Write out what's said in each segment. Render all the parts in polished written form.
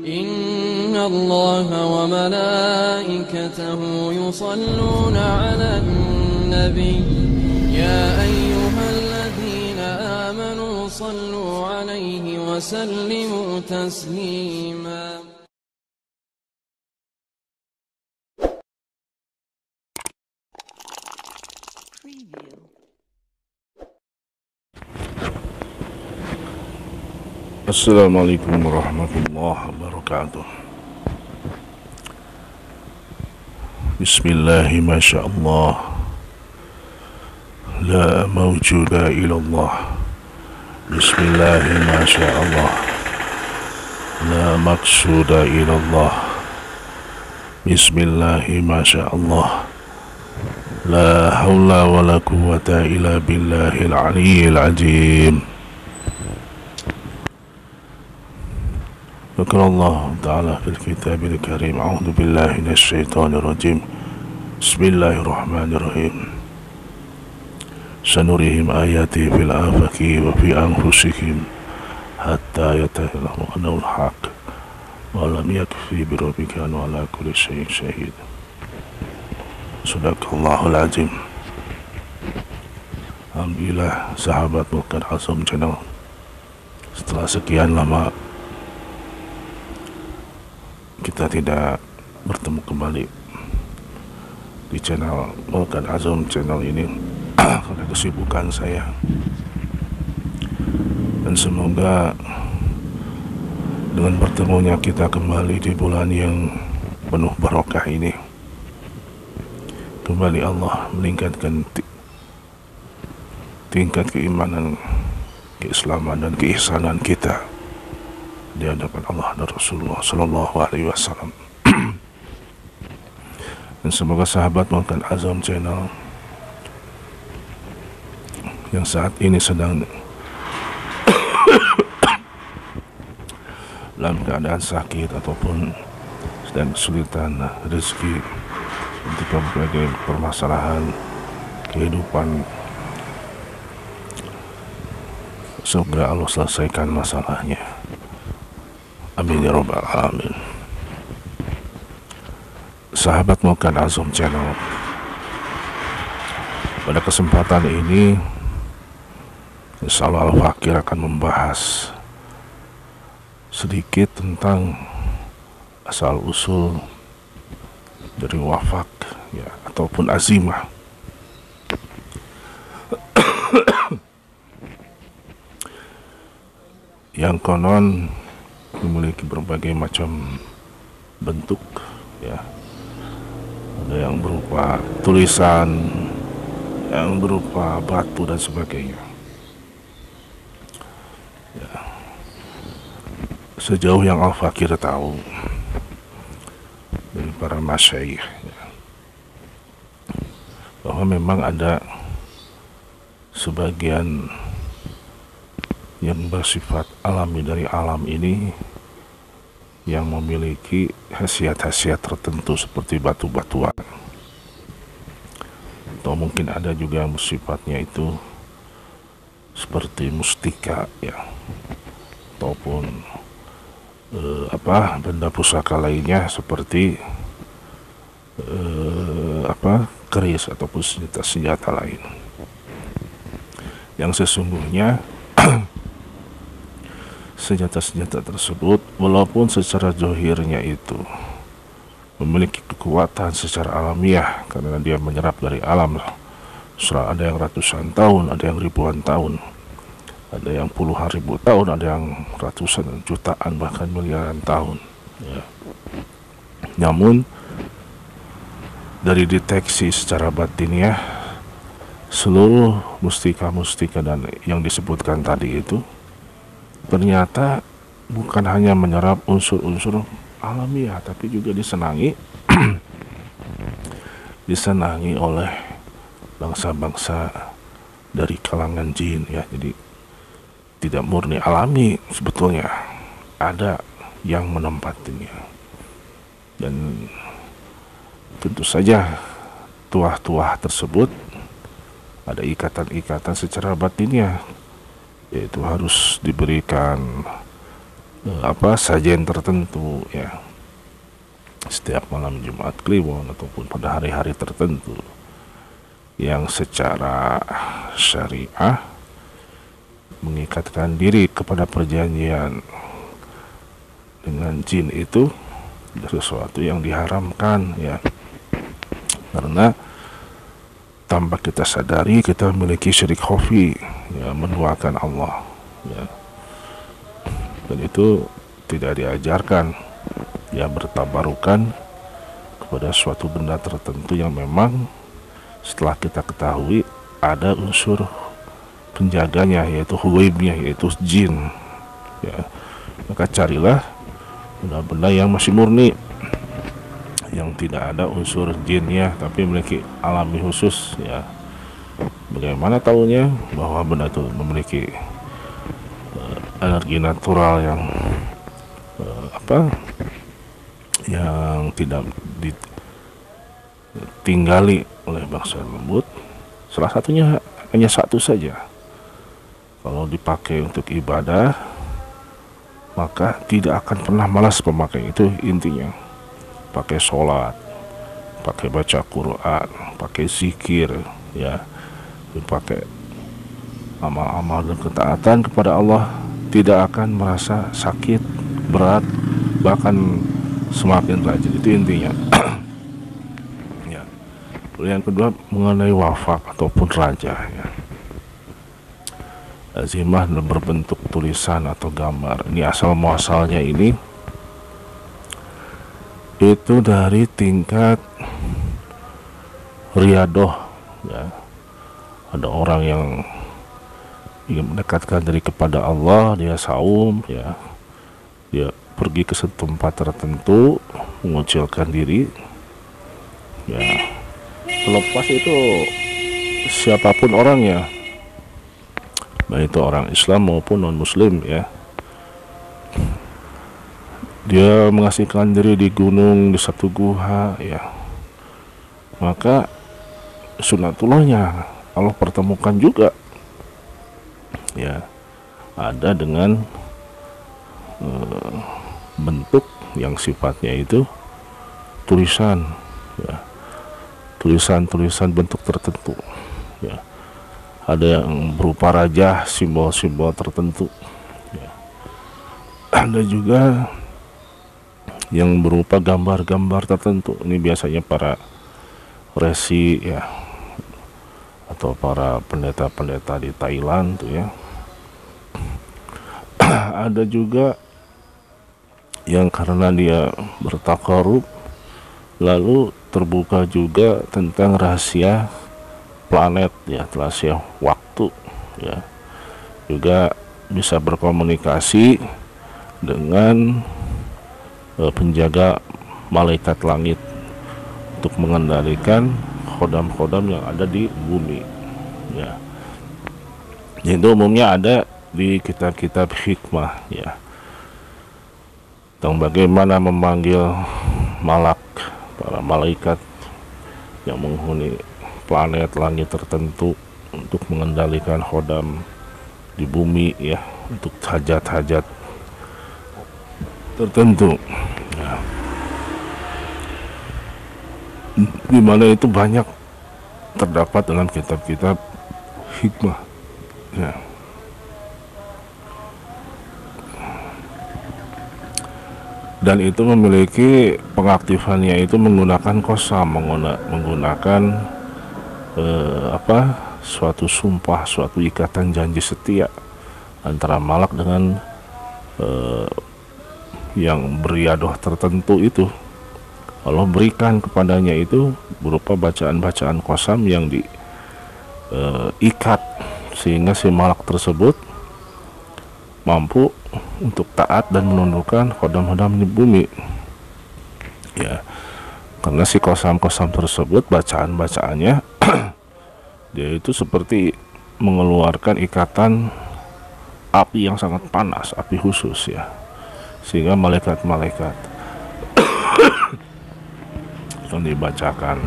إن الله وملائكته يصلون على النبي يا أيها الذين آمنوا صلوا عليه وسلموا تسليما. Assalamualaikum warahmatullahi wabarakatuh. Bismillahi masyaallah. La mawjuda illallah. Bismillahi masyaallah. La maqsuda illallah. Bismillahi masyaallah. La hawla wa la quwwata illa billahil aliyyil azim. ذكر الله تعالى في الكتاب الكريم أعوذ بالله من الشيطان الرجيم بسم الله الرحمن الرحيم سنريهم آياته في الآفاق وفي أنفسهم حتى يتعلموا أنه الحق ولم يكفي بربك أنه على كل شيء شهيد. صدق الله العظيم. Alhamdulillah sahabat Mulkan Azam Channel, setelah sekian lama kita tidak bertemu kembali di channel Mulkan Azam Channel ini karena kesibukan saya, dan semoga dengan bertemunya kita kembali di bulan yang penuh barokah ini, kembali Allah meningkatkan tingkat keimanan, keislaman dan keihsanan kita di hadapan Allah dan Rasulullah Sallallahu Alaihi Wasallam. Dan semoga sahabat Mulkan Azam Channel yang saat ini sedang dalam keadaan sakit ataupun sedang kesulitan rezeki untuk berbagai permasalahan kehidupan, semoga Allah selesaikan masalahnya. Amin ya rabbal alamin. Sahabat Mulkan Azam Channel, pada kesempatan ini insyaallah Al-Fakir akan membahas sedikit tentang asal usul dari wafak ya, ataupun azimah. Yang konon memiliki berbagai macam bentuk ya, ada yang berupa tulisan, yang berupa batu dan sebagainya ya. Sejauh yang Al-Fakir tahu dari para masyayikh ya, bahwa memang ada sebagian yang bersifat alami dari alam ini yang memiliki khasiat-khasiat tertentu seperti batu-batuan, atau mungkin ada juga yang bersifatnya itu seperti mustika ya, ataupun benda pusaka lainnya seperti keris ataupun senjata-senjata lain yang sesungguhnya senjata-senjata tersebut walaupun secara zahirnya itu memiliki kekuatan secara alamiah karena dia menyerap dari alam, ada yang ratusan tahun, ada yang ribuan tahun, ada yang puluhan ribu tahun, ada yang ratusan jutaan bahkan miliaran tahun ya. Namun dari deteksi secara batiniah, seluruh mustika-mustika dan yang disebutkan tadi itu ternyata bukan hanya menyerap unsur-unsur alamiah, tapi juga disenangi oleh bangsa-bangsa dari kalangan jin ya. Jadi tidak murni alami, sebetulnya ada yang menempatinya, dan tentu saja tuah-tuah tersebut ada ikatan-ikatan secara batinnya, yaitu harus diberikan sajian tertentu ya, setiap malam Jumat Kliwon ataupun pada hari-hari tertentu yang secara syariah mengikatkan diri kepada perjanjian dengan jin itu sesuatu yang diharamkan ya, karena tanpa kita sadari kita memiliki syirik khafi ya, menduakan Allah ya, dan itu tidak diajarkan ya, bertabarukan kepada suatu benda tertentu yang memang setelah kita ketahui ada unsur penjaganya, yaitu huwaibnya, yaitu jin ya. Maka carilah benda-benda yang masih murni, yang tidak ada unsur jinnya tapi memiliki alami khusus ya. Bagaimana tahunya bahwa benda itu memiliki energi natural yang yang tidak ditinggali oleh bangsa lembut? Salah satunya hanya satu saja. Kalau dipakai untuk ibadah, maka tidak akan pernah malas pemakai itu. Intinya pakai sholat, pakai baca Quran, pakai zikir ya, dipakai amal-amal dan ketaatan kepada Allah, tidak akan merasa sakit, berat, bahkan semakin rajin. Itu intinya. Ya. Yang kedua mengenai wafak ataupun raja ya, azimah dalam berbentuk tulisan atau gambar. Ini asal muasalnya ini itu dari tingkat riyadoh ya. Ada orang yang ingin mendekatkan diri kepada Allah, dia saum ya, dia pergi ke satu tempat tertentu mengucilkan diri ya, terlepas itu siapapun orangnya, baik itu orang Islam maupun non Muslim ya, dia mengasingkan diri di gunung, di satu guha ya, maka sunatullahnya Allah pertemukan juga ya, ada dengan bentuk yang sifatnya itu tulisan ya, tulisan bentuk tertentu ya, ada yang berupa raja, simbol-simbol tertentu ya. Ada juga yang berupa gambar-gambar tertentu. Ini biasanya para resi ya, atau para pendeta-pendeta di Thailand tuh ya. Ada juga yang karena dia bertakarub lalu terbuka juga tentang rahasia planet ya, rahasia waktu ya, juga bisa berkomunikasi dengan penjaga malaikat langit untuk mengendalikan khodam-khodam yang ada di bumi ya. Itu umumnya ada di kitab-kitab hikmah ya, tentang bagaimana memanggil malak, para malaikat yang menghuni planet langit tertentu untuk mengendalikan khodam di bumi ya, untuk hajat-hajat tertentu ya. Di mana itu banyak terdapat dalam kitab-kitab hikmah ya. Dan itu memiliki pengaktifannya itu menggunakan kosam, menggunakan suatu sumpah, suatu ikatan janji setia antara malak dengan yang beriadoh tertentu itu. Allah berikan kepadanya itu berupa bacaan-bacaan kosam yang diikat sehingga si malak tersebut mampu untuk taat dan menundukkan khodam-khodam di bumi ya. Karena si kosam-kosam tersebut, bacaan-bacaannya dia itu seperti mengeluarkan ikatan api yang sangat panas, api khusus ya, sehingga malaikat-malaikat yang dibacakan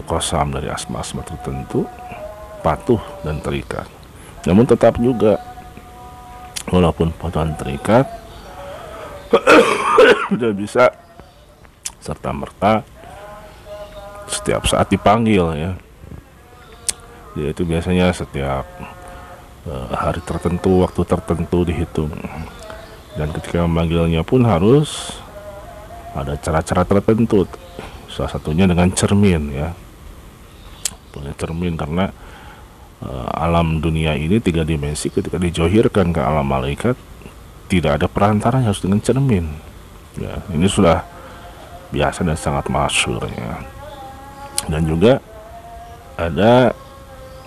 kosam dari asma-asma tertentu patuh dan terikat. Namun tetap juga walaupun potongan terikat tidak bisa serta merta setiap saat dipanggil ya. Yaitu biasanya setiap hari tertentu, waktu tertentu dihitung, dan ketika memanggilnya pun harus ada cara-cara tertentu, salah satunya dengan cermin ya. Punya cermin karena alam dunia ini 3 dimensi ketika dijohirkan ke alam malaikat tidak ada perantara, harus dengan cermin ya. Ini sudah biasa dan sangat masyhur ya. Dan juga ada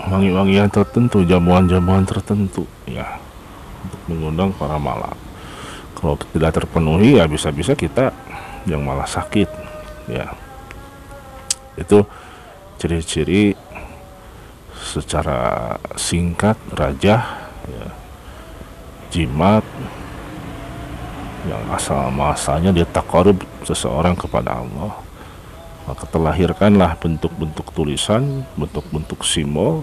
wangi-wangian tertentu, jamuan-jamuan tertentu ya, untuk mengundang para malak. Kalau tidak terpenuhi ya bisa-bisa kita yang malah sakit ya. Itu ciri-ciri secara singkat rajah ya, jimat yang asal-muasalnya dia taqarrub seseorang kepada Allah. Maka terlahirkanlah bentuk-bentuk tulisan, bentuk-bentuk simbol,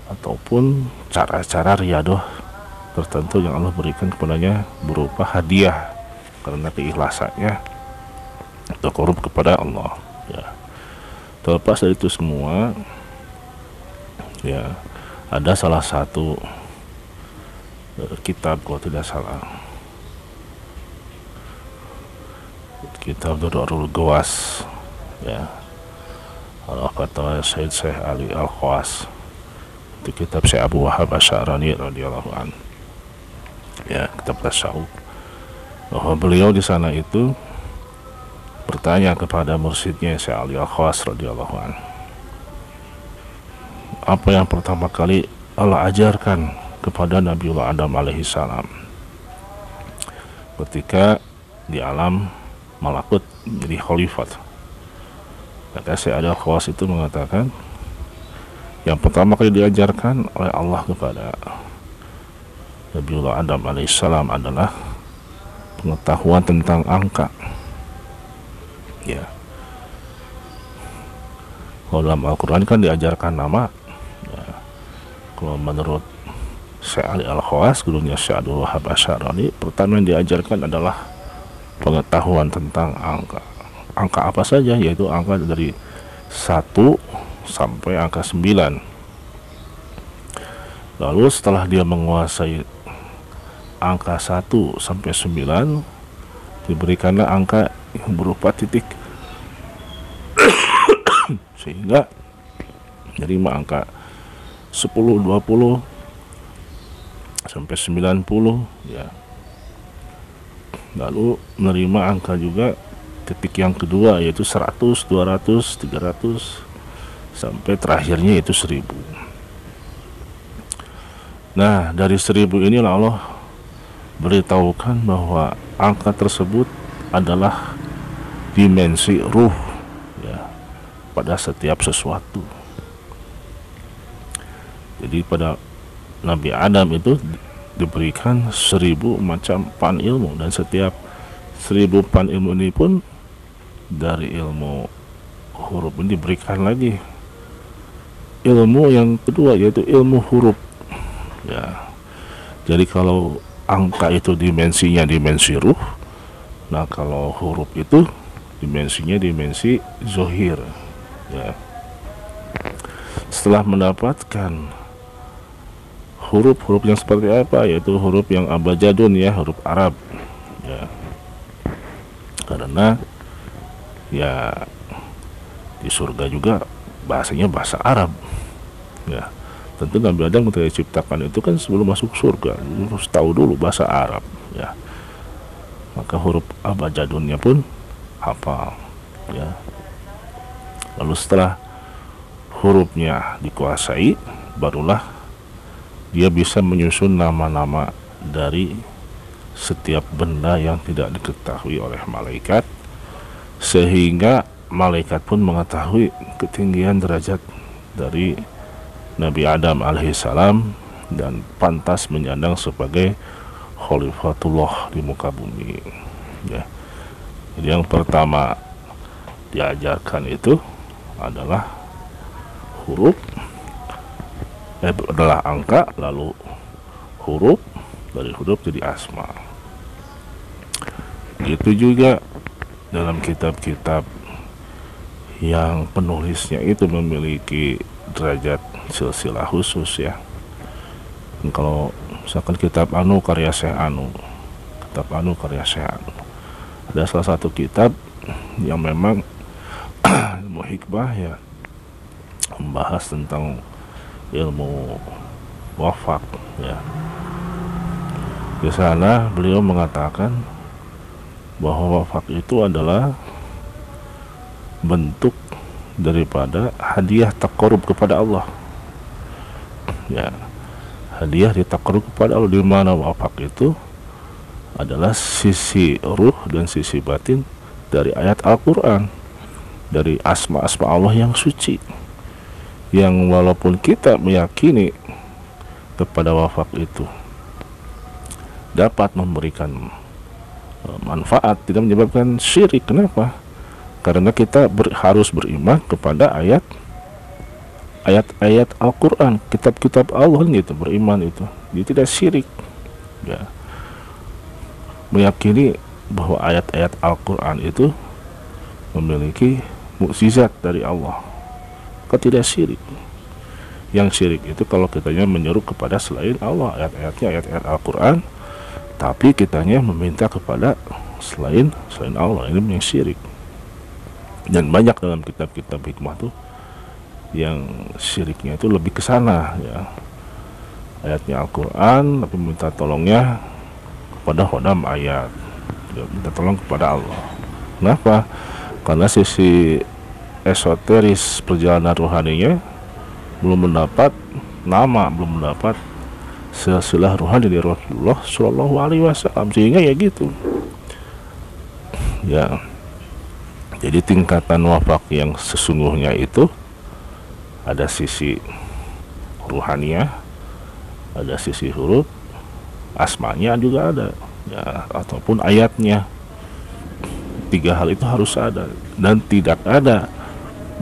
ataupun cara-cara riyadoh tertentu yang Allah berikan kepadanya berupa hadiah karena keikhlasannya taqarrub kepada Allah ya. Terlepas dari itu semua ya, ada salah satu kitab, kalau tidak salah, kitab Durrul Ghawas ya, kata Syekh Ali Al-Khawas. Itu kitab Syekh Abu Wahab Asy'arani radhiyallahu an ya, kitab tasawuf, bahwa beliau di sana itu bertanya kepada mursyidnya Syekh Ali Al-Khawas radhiyallahu an, apa yang pertama kali Allah ajarkan kepada Nabiullah Adam alaihi salam ketika di alam malakut menjadi khalifat. Kata Syekh Ali Al-Khawas itu mengatakan, yang pertama kali diajarkan oleh Allah kepada Nabiullah Adam alaihissalam adalah pengetahuan tentang angka ya. Kalau dalam Al-Quran kan diajarkan nama ya. Kalau menurut Syekh Ali Al-Khawas, gurunya Syekh Abdul Wahab Asy'arani, pertama yang diajarkan adalah pengetahuan tentang angka. Angka apa saja, yaitu angka dari 1 sampai angka 9. Lalu setelah dia menguasai angka 1 sampai 9, diberikanlah angka yang berupa titik sehingga menerima angka 10, 20 sampai 90 ya. Lalu menerima angka juga titik yang kedua, yaitu 100, 200, 300 sampai terakhirnya itu 1000. Nah, dari 1000 inilah Allah beritahukan bahwa angka tersebut adalah dimensi ruh ya, pada setiap sesuatu. Jadi pada Nabi Adam itu diberikan 1000 macam pan ilmu, dan setiap 1000 pan ilmu ini pun dari ilmu huruf ini diberikan lagi ilmu yang kedua, yaitu ilmu huruf ya. Jadi kalau angka itu dimensinya dimensi ruh, nah kalau huruf itu dimensinya dimensi zohir ya. Setelah mendapatkan huruf-huruf yang seperti apa, yaitu huruf yang abjadun ya, huruf Arab ya, karena ya di surga juga bahasanya bahasa Arab ya. Tentu Nabi Adam ketika diciptakan itu kan sebelum masuk surga harus tahu dulu bahasa Arab ya, maka huruf abjadunnya pun hafal ya. Lalu setelah hurufnya dikuasai, barulah dia bisa menyusun nama-nama dari setiap benda yang tidak diketahui oleh malaikat, sehingga malaikat pun mengetahui ketinggian derajat dari Nabi Adam alaihissalam dan pantas menyandang sebagai khalifatullah di muka bumi ya. Jadi yang pertama diajarkan itu adalah huruf adalah angka, lalu huruf, dari huruf jadi asma. Begitu juga dalam kitab-kitab yang penulisnya itu memiliki derajat silsilah khusus ya. Dan kalau misalkan kitab anu karya Syekh anu, kitab anu karya Syekh anu, ada salah satu kitab yang memang ilmu hikmah ya, membahas tentang ilmu wafak ya. Di sana beliau mengatakan bahwa wafak itu adalah bentuk daripada hadiah taqarrub kepada Allah ya, hadiah ditaqarrub kepada Allah, di mana wafak itu adalah sisi ruh dan sisi batin dari ayat Al-Quran, dari asma-asma Allah yang suci, yang walaupun kita meyakini kepada wafak itu dapat memberikan manfaat, tidak menyebabkan syirik. Kenapa? Karena kita harus beriman kepada ayat-ayat Al-Quran, kitab-kitab Allah gitu, beriman itu, dia tidak syirik ya. Meyakini bahwa ayat-ayat Al-Quran itu memiliki mukjizat dari Allah, maka tidak syirik. Yang syirik itu kalau kitanya menyeru kepada selain Allah, ayat-ayatnya ayat-ayat Al-Quran, tapi kitanya meminta kepada selain Allah, ini yang syirik. Dan banyak dalam kitab-kitab hikmah tuh yang syiriknya itu lebih ke sana ya, ayatnya Al-Quran tapi minta tolongnya kepada khodam ayat, minta tolong kepada Allah. Kenapa? Karena sisi esoteris perjalanan rohaninya belum mendapat nama, belum mendapat silsilah rohani dari Rasulullah Shallallahu Alaihi Wasallam, sehingga ya gitu ya. Jadi tingkatan wafak yang sesungguhnya itu ada sisi ruhaniyah, ada sisi huruf, asmanya juga ada ya, ataupun ayatnya. Tiga hal itu harus ada, dan tidak ada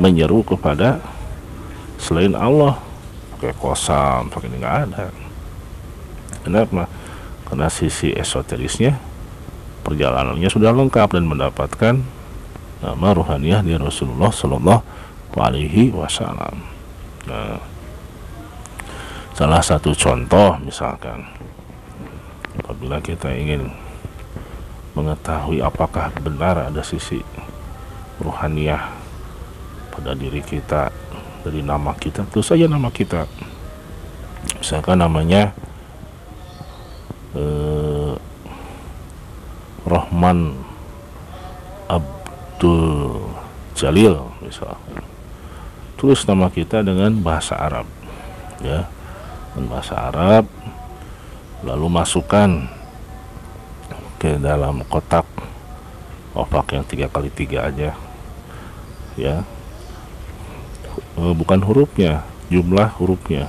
menyeru kepada selain Allah pakai kosam, pakai ini, nggak ada. Kenapa? Karena sisi esoterisnya perjalanannya sudah lengkap dan mendapatkan nama ruhaniyah di Rasulullah Sallallahu Alaihi Wasallam. Nah, salah satu contoh misalkan, apabila kita ingin mengetahui apakah benar ada sisi ruhaniyah pada diri kita dari nama kita, terus saja nama kita, misalkan namanya Rahman Abdul Jalil misalkan, tulis nama kita dengan bahasa Arab ya, dengan bahasa Arab, lalu masukkan ke dalam kotak wafak yang 3x3 aja ya, bukan hurufnya, jumlah hurufnya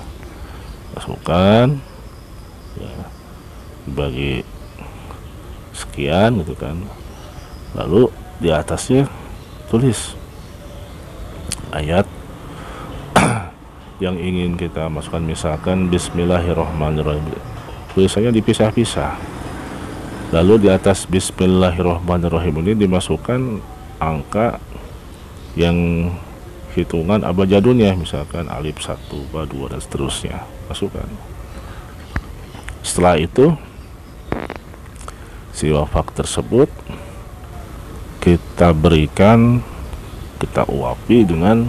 masukkan ya, dibagi sekian gitu kan, lalu di atasnya tulis ayat yang ingin kita masukkan, misalkan Bismillahirrahmanirrahim, tulisannya dipisah-pisah, lalu di atas Bismillahirrahmanirrahim ini dimasukkan angka yang hitungan abjadunnya, misalkan alif 1, ba 2 dan seterusnya, masukkan. Setelah itu si wafak tersebut kita berikan, kita uapi dengan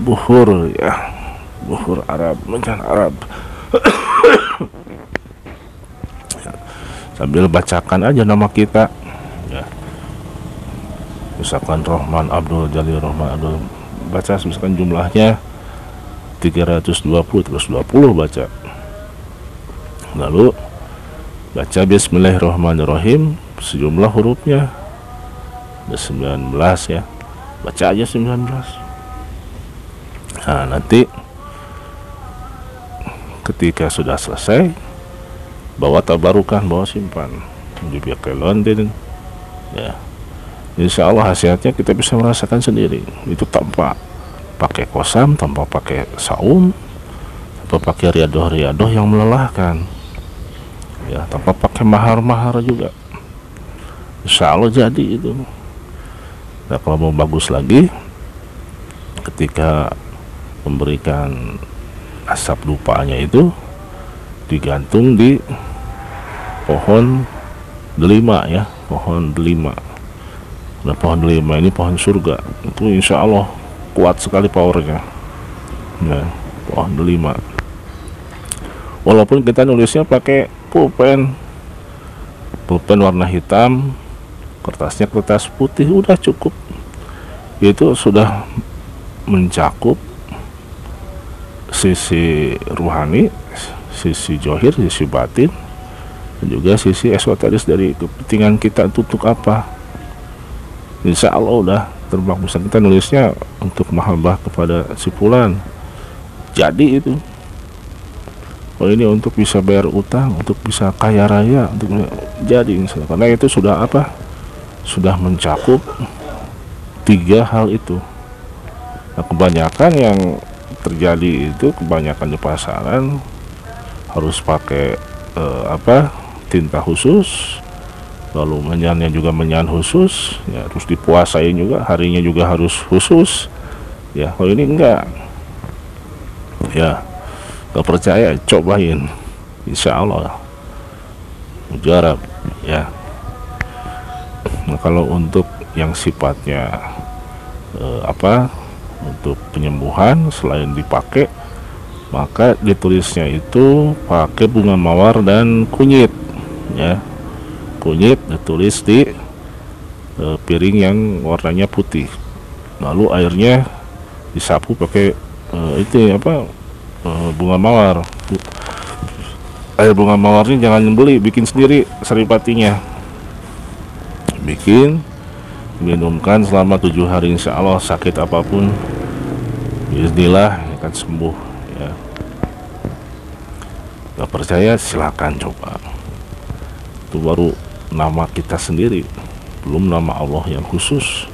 buhur ya, buhur Arab, mencan Arab sambil bacakan aja nama kita ya, misalkan Rahman Abdul Jalil, Rahman Abdul, baca misalkan jumlahnya 320, terus 20 baca, lalu baca Bismillahirrahmanirrahim, sejumlah hurufnya ada 19 ya, baca aja 19. Nah, nanti ketika sudah selesai, bawa tabarukan, bawa simpan di biakai London ya, insya Allah hasilnya kita bisa merasakan sendiri, itu tanpa pakai kosam, tanpa pakai saum, apa pakai riadoh yang melelahkan ya, tanpa pakai mahar juga, insya Allah jadi itu. Nah kalau mau bagus lagi, ketika memberikan asap dupanya itu digantung di pohon delima ya, pohon delima. Nah pohon delima ini pohon surga, itu insya Allah kuat sekali powernya ya, pohon delima. Walaupun kita nulisnya pakai pulpen warna hitam, kertasnya kertas putih, udah cukup, itu sudah mencakup sisi ruhani, sisi johir, sisi batin, dan juga sisi esoteris dari kepentingan kita untuk apa. Insya Allah udah terbang. Bisa kita nulisnya untuk mahabbah kepada si fulan, jadi itu. Kalau ini untuk bisa bayar utang, untuk bisa kaya raya, untuk jadi insya Allah. Karena itu sudah apa, sudah mencakup 3 hal itu. Nah kebanyakan yang terjadi itu, kebanyakan di pasaran harus pakai tinta khusus, lalu menyannya juga menyan khusus ya, terus dipuasain juga, harinya juga harus khusus ya. Kalau ini enggak ya, gak percaya cobain, insya Allah mujarab ya. Nah kalau untuk yang sifatnya untuk penyembuhan, selain dipakai, maka ditulisnya itu pakai bunga mawar dan kunyit ya. Kunyit ditulis di piring yang warnanya putih, lalu airnya disapu pakai bunga mawar. Air bunga mawarnya jangan beli, bikin sendiri saripatinya, bikin, minumkan selama 7 hari, insya Allah sakit apapun bismillah akan sembuh ya. Gak percaya silakan coba. Itu baru nama kita sendiri, belum nama Allah yang khusus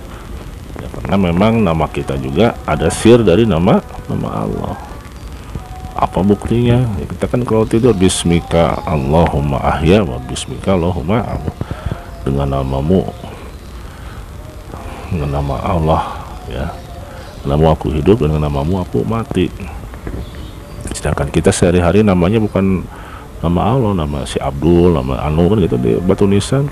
ya, karena memang nama kita juga ada sir dari nama Allah. Apa buktinya ya, kita kan kalau tidur bismika Allahumma ahya wa bismika Allahumma amut, dengan namamu, dengan nama Allah ya, namamu aku hidup, dengan namamu aku mati. Sedangkan kita sehari-hari namanya bukan nama Allah, nama si Abdul, nama Anu kan gitu di batu nisan,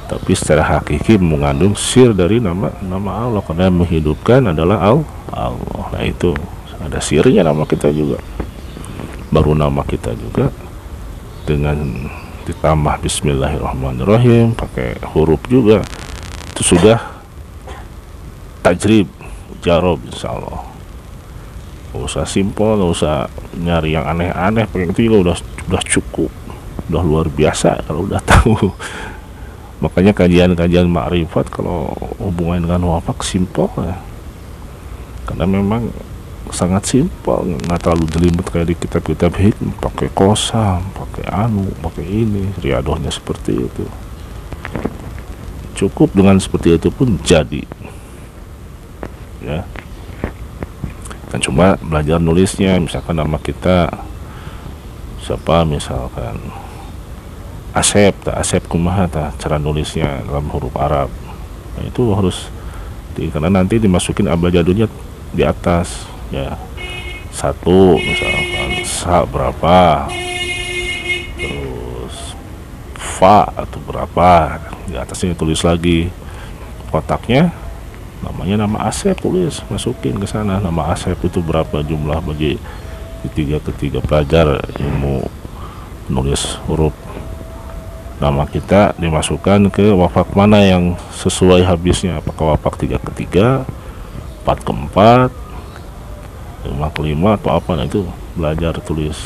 tapi secara hakiki mengandung sir dari nama Allah, karena menghidupkan adalah Allah. Nah itu ada sirnya nama kita juga. Baru nama kita juga dengan ditambah bismillahirrahmanirrahim, pakai huruf juga, itu sudah tajrib, jarob, insya Allah. Gak usah simpel, gak usah nyari yang aneh-aneh, pakai itu juga udah cukup, udah luar biasa kalau udah tahu. Makanya kajian-kajian ma'rifat kalau hubungan dengan wafak simpel ya, karena memang sangat simpel, nggak terlalu jelimet kayak di kitab-kitab hikmah, pakai kosam, pakai pakai ini, riadohnya seperti itu. Cukup dengan seperti itu pun jadi ya. Kan cuma belajar nulisnya, misalkan nama kita siapa, misalkan Asep kumaha cara nulisnya dalam huruf Arab. Nah, itu harus karena nanti dimasukin abjadnya di atas ya, 1 misalkan sa berapa, terus fa atau berapa, di atasnya tulis lagi kotaknya namanya nama Asep, tulis, masukin ke sana nama Asep itu berapa jumlah bagi ketiga pelajar ilmu nulis huruf. Nama kita dimasukkan ke wafak mana yang sesuai habisnya, apakah wafak 3 ke 3, 4 ke 4, 5 ke 5 atau apa. Nah itu belajar tulis,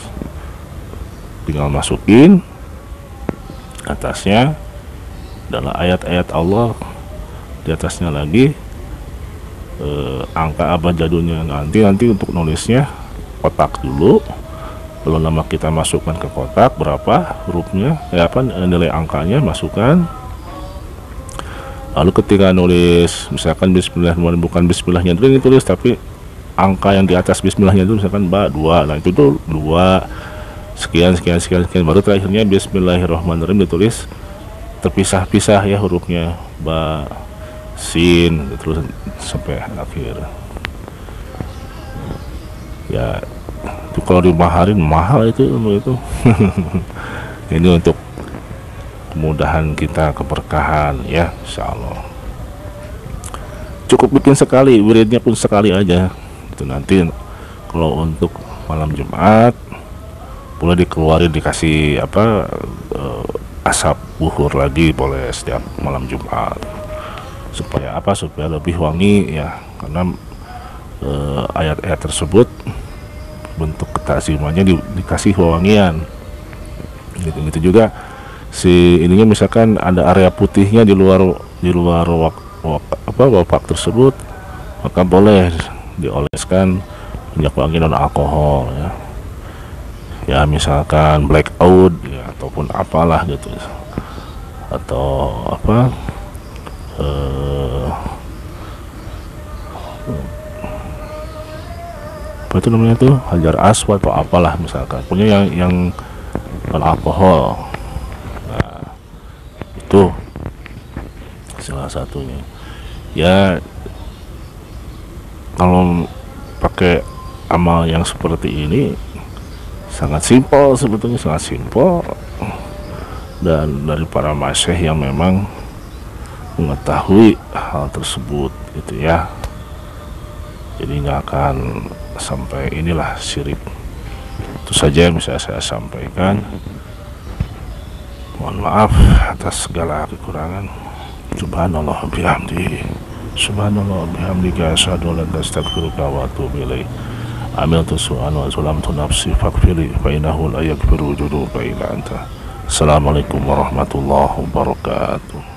tinggal masukin atasnya adalah ayat-ayat Allah, di atasnya lagi angka abjadnya. Nanti untuk nulisnya kotak dulu, lalu nama kita masukkan ke kotak, berapa hurufnya nilai angkanya masukkan. Lalu ketika nulis misalkan bismillah, bukan bismillahnya dulu ditulis, tapi angka yang di atas bismillahnya itu misalkan ba 2, nah itu tuh 2 sekian sekian sekian sekian, baru terakhirnya bismillahirrahmanirrahim ditulis terpisah-pisah ya hurufnya, ba sin terus sampai akhir. Ya itu kalau dimaharin mahal itu ilmu itu. Ini untuk kemudahan kita, keberkahan ya insyaallah. Cukup bikin sekali, wiridnya pun sekali aja itu. Nanti kalau untuk malam Jumat boleh dikeluarin, dikasih asap buhur lagi boleh setiap malam Jumat, supaya supaya lebih wangi ya, karena ayat-ayat tersebut bentuk ketazimannya dikasih wewangian gitu juga. Si ininya misalkan ada area putihnya di luar wapak tersebut, maka boleh dioleskan minyak wangi non alkohol ya misalkan blackout ya, ataupun apalah gitu, atau apa itu namanya tuh hajar aswad atau apalah misalkan, punya yang non alkohol. Nah itu salah satunya ya. Kalau pakai amal yang seperti ini sangat simpel sebetulnya, sangat simpel, dan dari para masyayikh yang memang mengetahui hal tersebut gitu ya, jadi nggak akan sampai inilah syirik. Itu saja yang bisa saya sampaikan. Mohon maaf atas segala kekurangan. Subhanallah bihamdihi, subhanallah bihamdika, asyhadu an la ilaha illa anta, astaghfiruka wa atubu ilaik. Amiltu su'an wa zalamtu nafsi faghfirli fa innahu la yaghfiru dzunuba illa anta. Assalamualaikum warahmatullahi wabarakatuh.